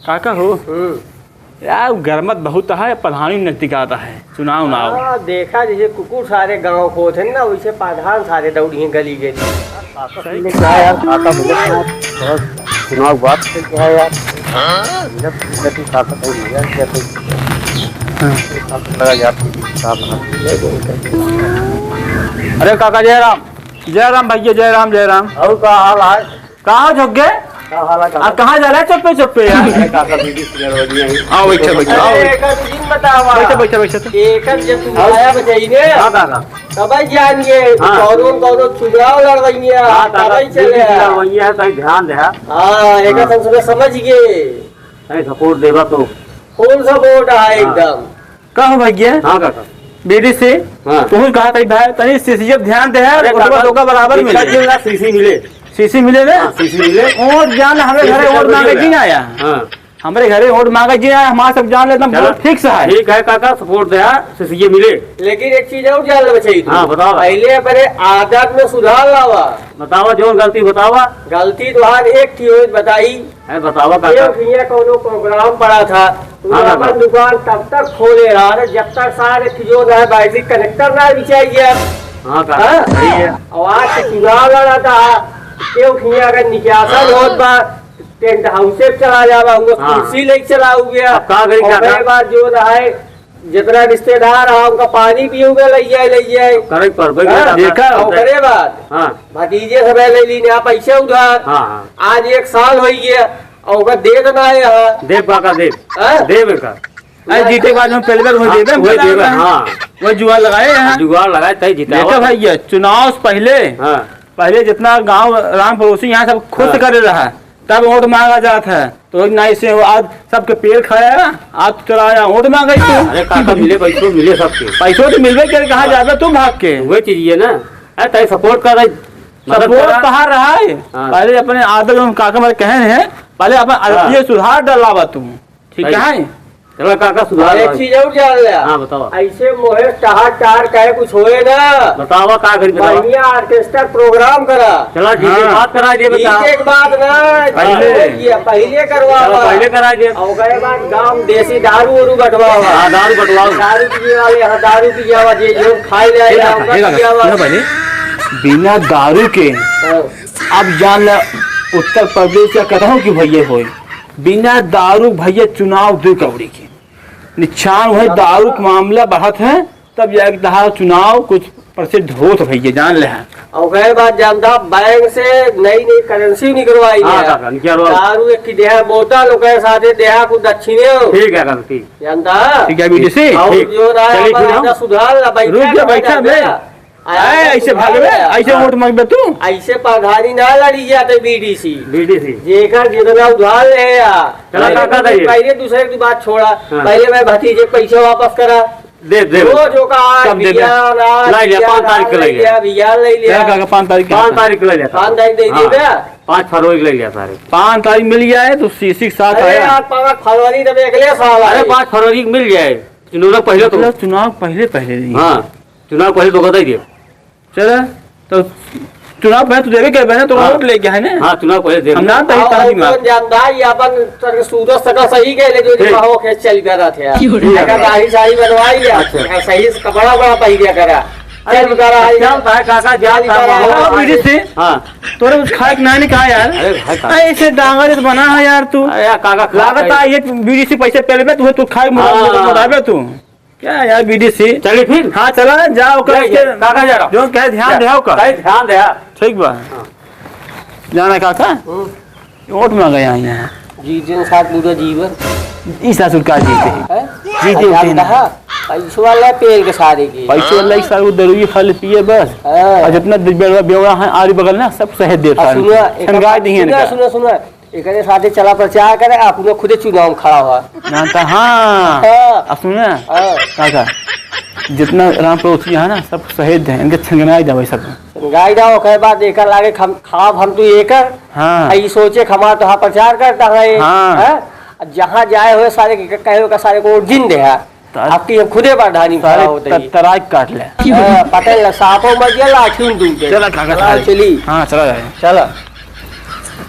काका हो यार गर्मत बहुत है, प्रधानी नजदीक आता है, चुनाव नाव देखा जैसे कुकुर सारे गांव को थे ना वैसे प्रधान सारे दौड़ी गली गए क्या यार चुनाव बात क्या है यार अरे काका जयराम जयराम भैया जयराम जयराम। और का हाल है? कहाँ झुक गए? कहाँ जा रहे हैं? चप्पे चप्पे यार। आओ बैठो बैठो आओ बैठो बैठो। एक जब तुम आया बजाइने तब जानिए कौनो चुनाव लड़वाइए तब चले ध्यान दे। हाँ एक समझ गए सपोर्ट देगा तो फुल सपोर्ट है एकदम। कहो भैया? हाँ काका बीडी से तुम कहा था भाई तनी सीसी ध्यान दे है बराबर मिले सीसी मिले सीसी मिले ना सीसी मिले और जान हमारे घरे वोट मांगे जी आया। हमारे घरे वोट मांगे जी आया, हमारा सब जान लेता बहुत फिक्स है। ठीक है काका सपोर्ट दे सीसी मिले। लेकिन एक चीज और जान ले हाँ बताओ। पहले अपने आदत में सुधार लावा। बतावा जो गलती बतावा। गलती तुम्हारी एक थी बताई बतावा काका। कोनो प्रोग्राम पड़ा था अपन दुकान तब तक खोले रहा जब तक सारे जो है बैटरी कनेक्टर ना बिछाई गया। हाँ काका और आज चुनाव लड़ा था क्यों खिया अगर निकासा बहुत बार टेंट हाउस से चला जावा कुर्सी लेके चला गया। बाद जो है जितना रिश्तेदार है उनका पानी पियोगे ले जाए देखा करे बाद भतीजे सब ले ली पैसे उधार। आज एक साल हो गया और दे देना है यहाँ देव काका देव का जीते के बाद में पहले बार देवे। हाँ वो जुआ लगाए जुगाड़ लगाए तय जीता भैया। चुनाव से पहले जितना गांव राम पड़ोसी यहाँ सब खुश कर रहा तब वोट मांगा जाता है तो ना इसे आज सबके पेड़ खाया आज चलाया वोट मांगा। अरे काका मिले पैसों मिले सबके पैसों तो मिलवे कर कहा जाता तुम भाग के वही चीज है ना। तय सपोर्ट कर रही सपोर्ट कहा रहा है। पहले अपने आदर काका मेरे कहे हैं पहले अपना सुधार डालावा तुम ठीक है। चलो काका सुधार एक चीज और जान ले। हाँ बताओ। ऐसे मोहे टार कहे कुछ होए ना बतावा का करी बढ़िया ऑर्केस्ट्रा प्रोग्राम करा। चलो ठीक है बात करा दिए बता एक बात ना पहले करवा पहले करा दिए और गए बाद गांव देसी दारू वारू बटवावा। हां दारू बटवाओ दारू पीने वाले यहां दारू पी जावा जो खाई ले बिना दारू के अब जान ले उत्तर प्रदेश का कहूँ कि भैया हो बिना दारू भैया चुनाव दे कौड़ी के निशान है दारू का मामला बढ़त है तब जाके चुनाव कुछ प्रसिद्ध हो तो भैया जान ले। और गए बात जानता बैंक से नई नई करेंसी निकलवाई दारू एक की देहा बोतल लोग साथ देहा कुछ दक्षिणे ठीक है गलती जानता ठीक है बीडीसी सुधार बैठा ऐसे भागवे ऐसे वोट मांगबे तू ऐसे प्रधानी ना लड़ी जाते बीडीसी जेकर जितना उधार ले पहले दूसरे की बात छोड़ा पहले मैं भतीजे पैसे वापस करा दे जो का 5 तारीख को ले लिया 5 तारीख को ले लिया 5 तारीख दे दिया 5 फरवरी को ले लिया सारे 5 तारीख मिल गया है तो सीसी के साथ आया 5 फरवरी तक अगले साल। अरे 5 फरवरी मिल जाए चुनाव पहले तो चुनाव पहले हाँ चुनाव पहले तो बता दिए। चलो तो चुनाव पहले तो देवे के बहने तो वोट ले गया है ना। हाँ चुनाव पहले दे हम जानता है अपन सूरज सका सही कह ले जो हो के चल करा थे दाढ़ी साड़ी बनवाई लिया सही कपड़ा बड़ा पहन लिया करा। अरे बता रहा है काका जाल बीडी से हां तोरे कुछ खाए ना नहीं कहा यार। अरे ऐसे डांगर बना है यार तू काका लागत है ये बीडी से पैसे पहले में तू खाए मराबे तू क्या यार बीडीसी चलिए फिर। हाँ चला जाओ काका जा रहा जो कहे ध्यान दे ठीक बा जाना काका वोट मांगा यहाँ जीते साथ पूरा जीवन इस ससुर का जीते पैसो वाला पेड़ के सारे की पैसो वाला एक साल दरुई फल पिए बस और जितना बेवड़ा है आरी बगल ना सब शहद दे सुनो एक साथे चला प्रचार करे आप लोग खुदे चुनाव खड़ा हुआ जानता। हाँ सुना काका जितना राम पड़ोसी है ना सब शहीद है इनके छंगनाई जाओ सब गाय जाओ कहे बात देकर लागे खाब हम तो ये कर। हाँ सोचे खमा तो प्रचार करता है। हाँ जहाँ जाए हुए सारे कहे सारे को जिन दे आपकी हम खुदे प्रधानी तराक काट ले पटेल सापों मर गया लाठी दूध चला चली। हाँ चला जाए चला।